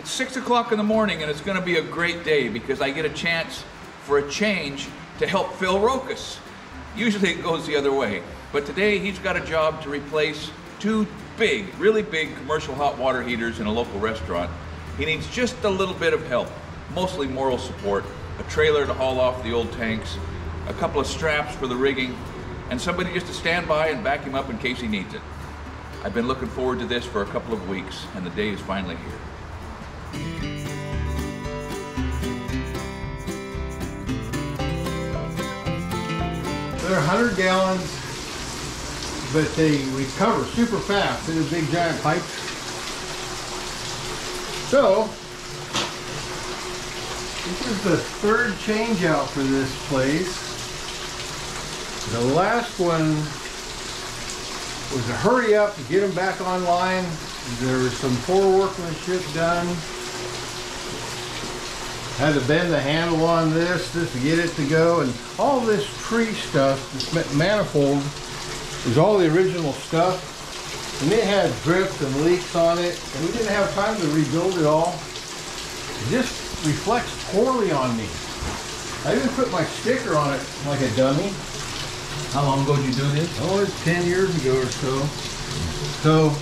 It's 6 o'clock in the morning and it's gonna be a great day because I get a chance for a change to help Phil Rokas. Usually it goes the other way, but today he's got a job to replace two big, really big commercial hot water heaters in a local restaurant. He needs just a little bit of help, mostly moral support, a trailer to haul off the old tanks, a couple of straps for the rigging, and somebody just to stand by and back him up in case he needs it. I've been looking forward to this for a couple of weeks, and the day is finally here. They're 100 gallons, but they recover super fast in the big giant pipes. So, this is the third change out for this place. The last one was a hurry up to get them back online. There was some poor workmanship done. Had to bend the handle on this just to get it to go, and all this tree stuff, this manifold, is all the original stuff, and it had drips and leaks on it, and we didn't have time to rebuild it all. It just reflects poorly on me. I even put my sticker on it like a dummy. How long ago did you do this? Oh, it's 10 years ago or so. So,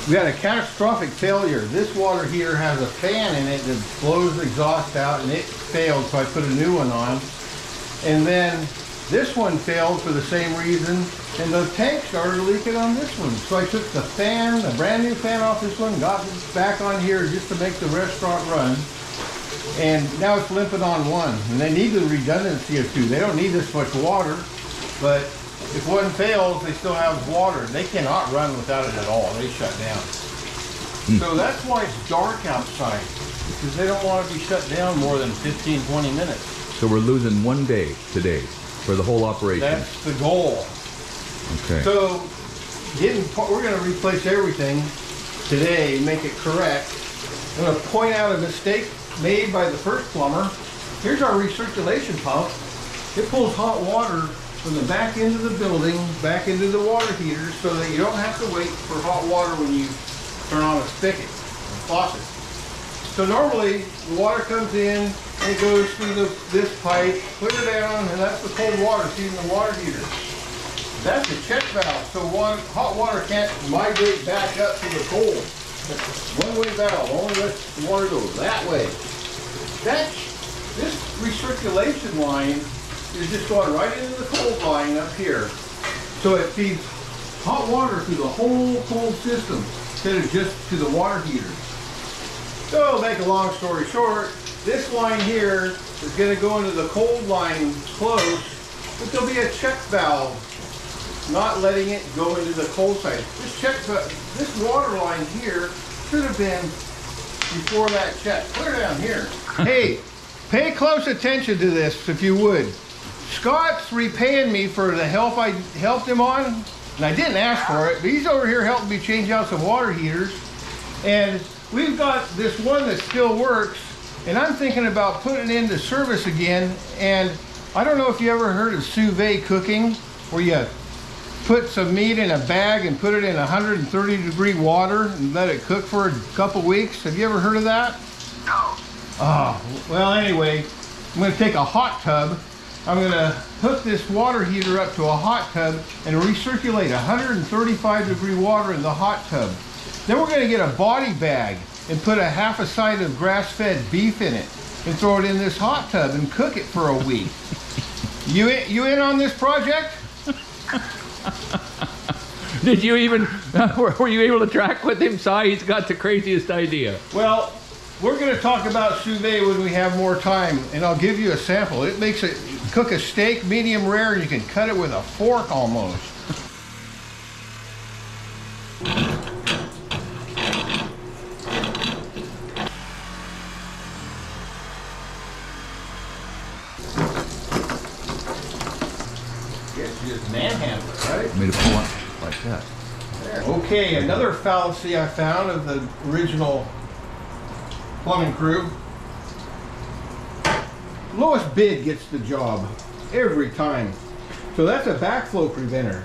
we had a catastrophic failure. This water heater has a fan in it that blows the exhaust out, and it failed, so I put a new one on. And then this one failed for the same reason, and the tank started leaking on this one. So I took the fan, the brand new fan off this one, got it back on here just to make the restaurant run. And now it's limping on one. And they need the redundancy of two. They don't need this much water. But if one fails, they still have water. They cannot run without it at all. They shut down. So that's why it's dark outside, because they don't want to be shut down more than 15, 20 minutes. So we're losing one day today for the whole operation. That's the goal. Okay. So we're going to replace everything today, make it correct. I'm going to point out a mistake made by the first plumber. Here's our recirculation pump. It pulls hot water from the back end of the building back into the water heater so that you don't have to wait for hot water when you turn on a spigot or faucet. So normally the water comes in and it goes through this pipe, clear down, and that's the cold water feeding the water heater. That's the check valve, so hot water can't migrate back up to the cold. One-way valve, only lets the water go that way. This recirculation line is just going right into the cold line up here. So it feeds hot water through the whole cold system instead of just to the water heater. So make a long story short, this line here is going to go into the cold line close, but there'll be a check valve not letting it go into the cold side. This water line here should have been before that check. Clear down here. Hey, pay close attention to this if you would. Scott's repaying me for the help I helped him on, and I didn't ask for it, but he's over here helping me change out some water heaters. And we've got this one that still works, and I'm thinking about putting it into service again. And I don't know if you ever heard of sous vide cooking, where you put some meat in a bag and put it in 130-degree water and let it cook for a couple weeks. Have you ever heard of that? No. Oh, well, anyway, I'm going to take a hot tub. I'm going to hook this water heater up to a hot tub and recirculate 135-degree water in the hot tub. Then we're going to get a body bag and put half a side of grass-fed beef in it and throw it in this hot tub and cook it for a week. You in on this project? Did you even, were you able to track with him? He's got the craziest idea. Well, we're going to talk about sous vide when we have more time, and I'll give you a sample. It makes it cook a steak medium rare, and you can cut it with a fork almost. Guess you just manhandle it, right? Made it pull up like that. There. Okay, another fallacy I found of the original plumbing crew. Lowest bid gets the job every time. So that's a backflow preventer.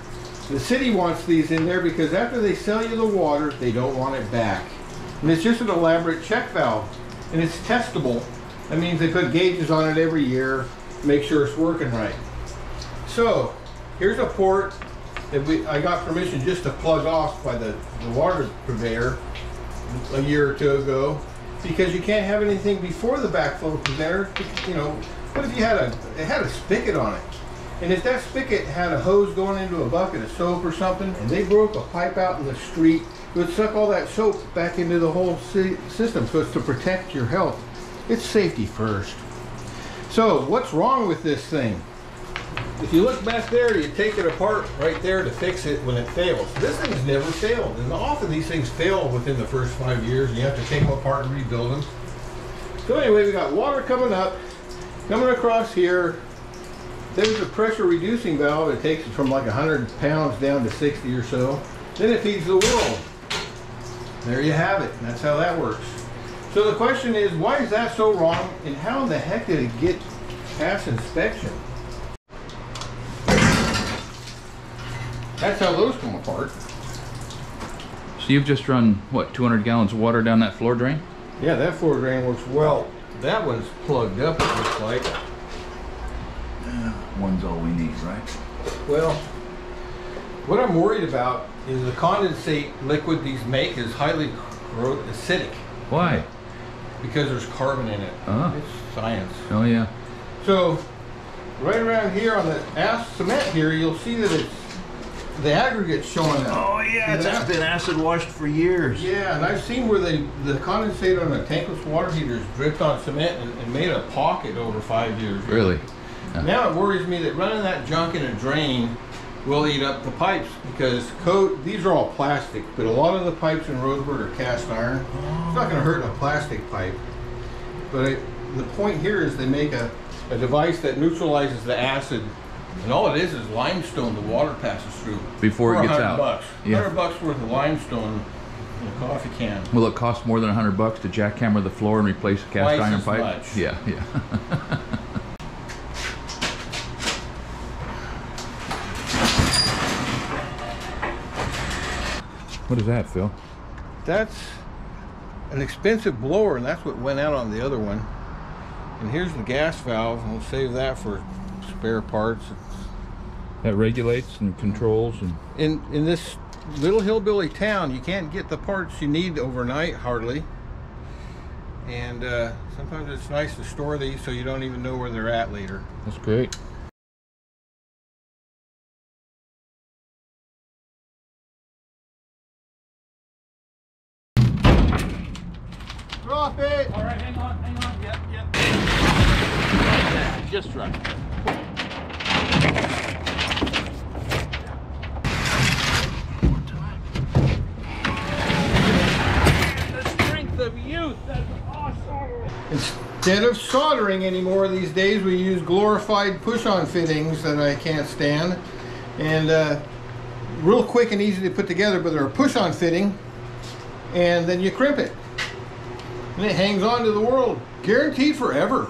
The city wants these in there because after they sell you the water, they don't want it back. And it's just an elaborate check valve. And it's testable. That means they put gauges on it every year, make sure it's working right. So, here's a port that I got permission just to plug off by the water purveyor a year or two ago, because you can't have anything before the backflow purveyor. You know, what if you had it had a spigot on it? And if that spigot had a hose going into a bucket of soap or something, and they broke a pipe out in the street, it would suck all that soap back into the whole system. So it's to protect your health. It's safety first. So what's wrong with this thing? If you look back there, you take it apart right there to fix it when it fails. This thing's never failed. And often these things fail within the first 5 years, and you have to take them apart and rebuild them. So anyway, we got water coming up, coming across here. There's a pressure reducing valve. It takes it from like 100 pounds down to 60 or so. Then it feeds the world. There you have it. That's how that works. So the question is, why is that so wrong, and how in the heck did it get past inspection? That's how those come apart. So you've just run, what, 200 gallons of water down that floor drain? Yeah, that floor drain works well. That one's plugged up, it looks like. One's all we need, right? Well, what I'm worried about is the condensate liquid these make is highly acidic. Why? Because there's carbon in it. It's science. Oh yeah. So, right around here on the cement here, you'll see that it's the aggregate's showing up. Oh yeah, it's been acid washed for years. Yeah, and I've seen where the condensate on the tankless water heaters dripped on cement and made a pocket over 5 years. Really? Yeah. Now it worries me that running that junk in a drain will eat up the pipes, because these are all plastic, but a lot of the pipes in Roseburg are cast iron. It's not going to hurt a plastic pipe. But the point here is they make a device that neutralizes the acid. And all it is limestone the water passes through. Before it gets out. $100. Yeah. $100 worth of limestone in a coffee can. Will it cost more than $100 to jackhammer the floor and replace a cast iron pipe? Much. Yeah, yeah. What is that, Phil? That's an expensive blower, and that's what went out on the other one. And here's the gas valve, and we'll save that for spare parts. That regulates and controls. And in this little hillbilly town, you can't get the parts you need overnight, hardly. And sometimes it's nice to store these so you don't even know where they're at later. That's great. Drop it! All right, hang on. Yep. Just right. More time. The strength of youth. That's awesome. Instead of soldering anymore these days, we use glorified push-on fittings that I can't stand. And real quick and easy to put together, but they're a push-on fitting, and then you crimp it. And it hangs on to the world, guaranteed forever.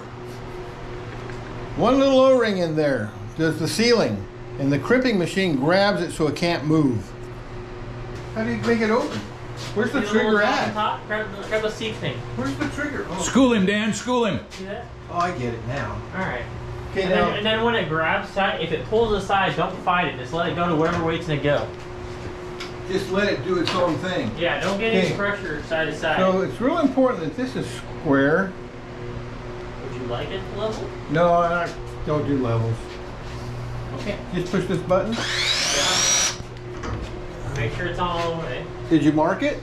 One little O-ring in there does the sealing, and the crimping machine grabs it so it can't move. How do you make it open? Where's the trigger at? Top, grab the seat thing. Where's the trigger? Oh. School him, Dan, school him. See that? Oh, I get it now. Alright. Okay, And then when it grabs tight, if it pulls aside, don't fight it. Just let it go to whatever way it's going to go. just let it do its own thing. Yeah, don't get any pressure side to side. So it's real important that this is square. Would you like it level? No, I don't do levels. Okay. Just push this button. Yeah. Make sure it's all the way. Did you mark it?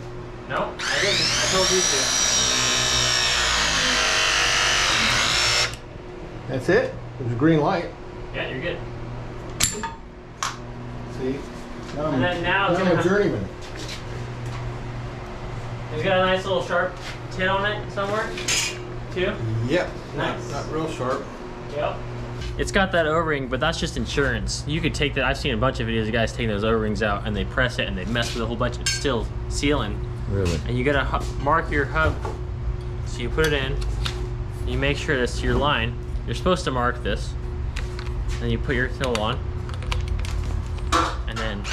No, I didn't. I told you to. That's it? There's a green light. Yeah, you're good. See? And then now it's I'm a journeyman. It's got a nice little sharp tit on it somewhere, too. Yep. Nice. Not real sharp. Yep. It's got that O-ring, but that's just insurance. You could take that. I've seen a bunch of videos of guys taking those O-rings out and they press it and they mess with a whole bunch. It's still sealing. Really? And you gotta mark your hub. So you put it in. You make sure that's your line. You're supposed to mark this. Then you put your tool on. And then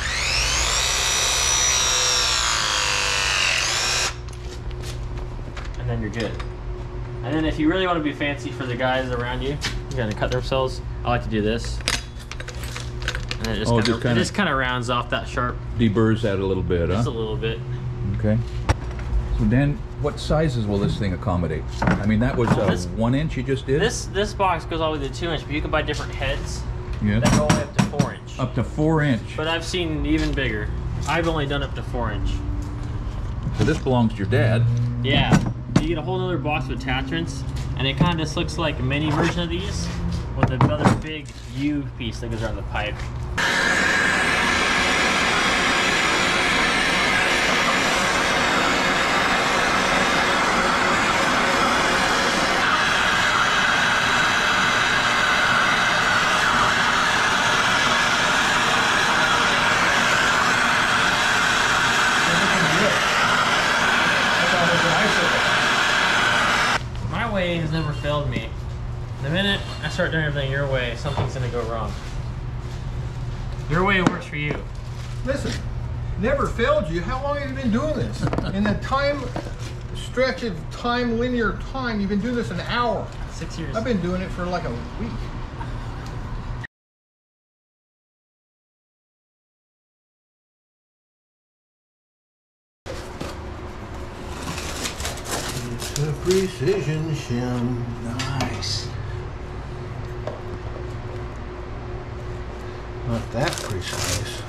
then you're good. And then if you really want to be fancy for the guys around you, who's gonna cut themselves, I like to do this. And it just kind of rounds off that sharp. Deburrs that a little bit, Just a little bit. Okay. So Dan, what sizes will this thing accommodate? I mean, that was 1 inch you just did? This box goes all the way to 2 inch, but you can buy different heads Yeah. that go all the way up to 4 inch. Up to 4 inch. But I've seen even bigger. I've only done up to 4 inch. So this belongs to your dad. Yeah. You get a whole other box of attachments, and it kind of just looks like a mini version of these with another big U piece that goes around the pipe. My way has never failed me. The minute I start doing everything your way, something's gonna go wrong. Your way works for you. Listen, never failed you. How long have you been doing this? In the time stretch of time, linear time, you've been doing this an hour. 6 years. I've been doing it for like a week. It's a precision shim. Nice. Not that precise.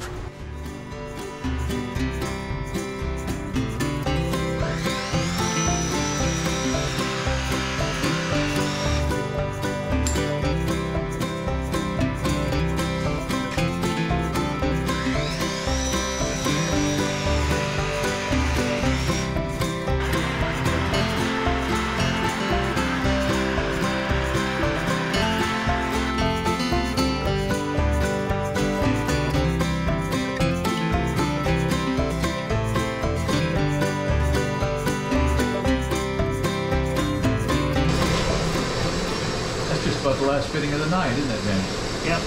About the last fitting of the night, isn't it, Dan? Yep.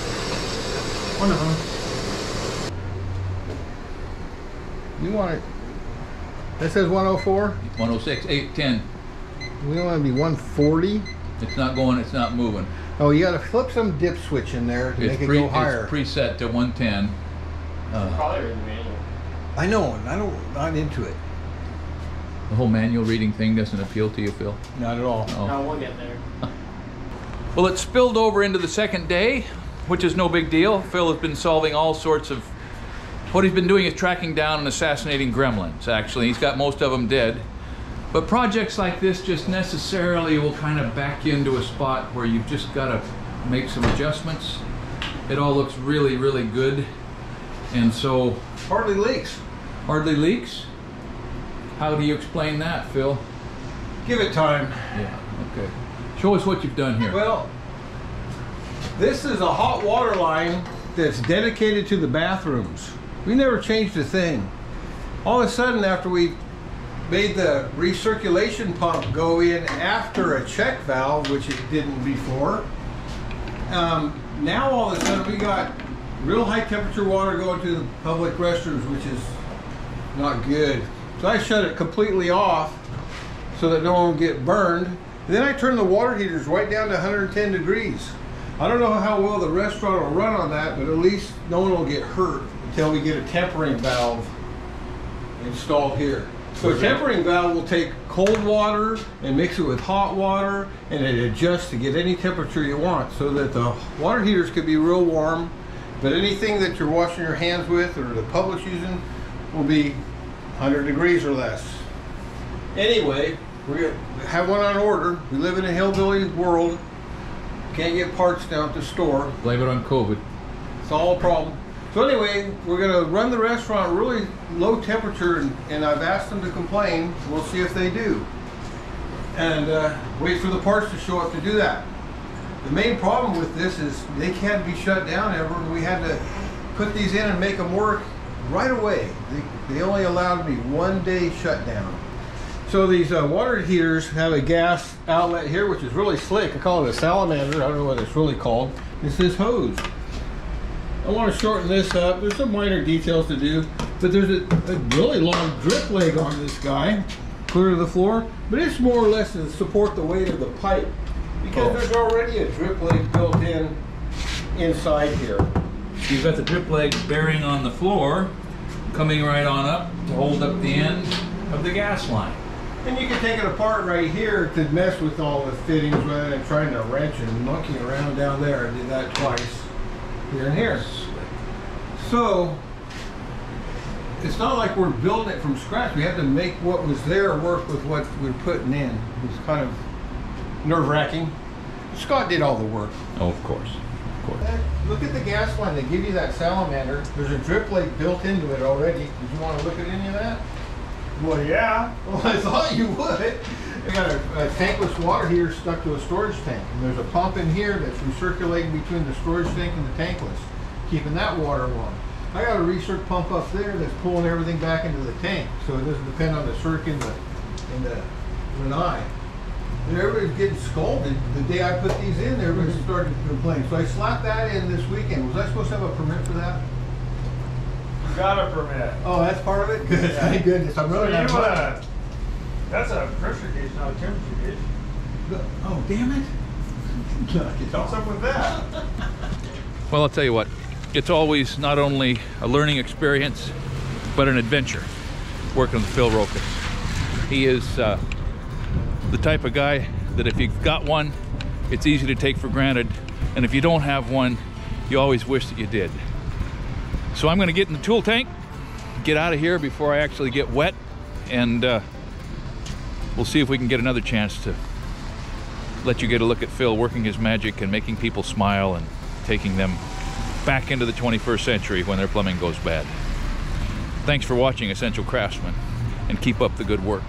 One of them. You want it? That says 104. 106, 810. We don't want to be 140. It's not going, it's not moving. Oh, you got to flip some dip switch in there to make it go higher. It's preset to 110. Probably read the manual. I know, and I'm not into it. The whole manual reading thing doesn't appeal to you, Phil? Not at all. Oh. No, we'll get there. Well, it spilled over into the second day, which is no big deal. Phil has been solving all sorts of... What he's been doing is tracking down and assassinating gremlins, actually. He's got most of them dead. But projects like this just necessarily will kind of back you into a spot where you've just got to make some adjustments. It all looks really, really good. And so... Hardly leaks. Hardly leaks? How do you explain that, Phil? Give it time. Yeah, okay. Show us what you've done here. Well, this is a hot water line that's dedicated to the bathrooms. We never changed a thing. All of a sudden, after we made the recirculation pump go in after a check valve, which it didn't before, now all of a sudden we got real high temperature water going to the public restrooms, which is not good. So I shut it completely off so that no one will get burned. Then I turn the water heaters right down to 110 degrees. I don't know how well the restaurant will run on that, but at least no one will get hurt until we get a tempering valve installed here. So a tempering valve will take cold water and mix it with hot water, and it adjusts to get any temperature you want, so that the water heaters could be real warm, but anything that you're washing your hands with or the public's using will be 100 degrees or less. Anyway, we have one on order. We live in a hillbilly world. Can't get parts down at the store. Blame it on COVID. It's all a problem. So anyway, we're going to run the restaurant really low temperature, and I've asked them to complain. We'll see if they do. And wait for the parts to show up to do that. The main problem with this is they can't be shut down ever. We had to put these in and make them work right away. They only allowed me 1 day shutdown. So these water heaters have a gas outlet here, which is really slick. I call it a salamander. I don't know what it's really called. It's this hose. I want to shorten this up. There's some minor details to do, but there's a really long drip leg on this guy. clear to the floor, but it's more or less to support the weight of the pipe because there's already a drip leg built in inside here. You've got the drip leg bearing on the floor, coming right on up to hold up the end of the gas line. And you can take it apart right here to mess with all the fittings rather than trying to wrench and monkey around down there. I did that twice, here and here. So, it's not like we're building it from scratch. We have to make what was there work with what we're putting in. It's kind of nerve-wracking. Scott did all the work. Oh, of course. Of course. Look at the gas line. They give you that salamander. There's a drip leg built into it already. Did you want to look at any of that? Well, yeah. Well, I thought you would. I got a tankless water heater stuck to a storage tank. And there's a pump in here that's recirculating between the storage tank and the tankless, keeping that water warm. I got a recirc pump up there that's pulling everything back into the tank, so it doesn't depend on the circ in the lanai. And everybody's getting scolded. The day I put these in, everybody started to complain. So I slapped that in this weekend. Was I supposed to have a permit for that? You got a permit. Oh, that's part of it? Good. Yeah. Thank goodness. I'm really not So that's a pressure gauge, not a temperature gauge. Oh, damn it. What's up with that? Well, I'll tell you what, it's always not only a learning experience, but an adventure working with Phil Rokas. He is the type of guy that if you've got one, it's easy to take for granted. And if you don't have one, you always wish that you did. So I'm gonna get in the tool tank, get out of here before I actually get wet, and we'll see if we can get another chance to let you get a look at Phil working his magic and making people smile and taking them back into the 21st century when their plumbing goes bad. Thanks for watching Essential Craftsman, and keep up the good work.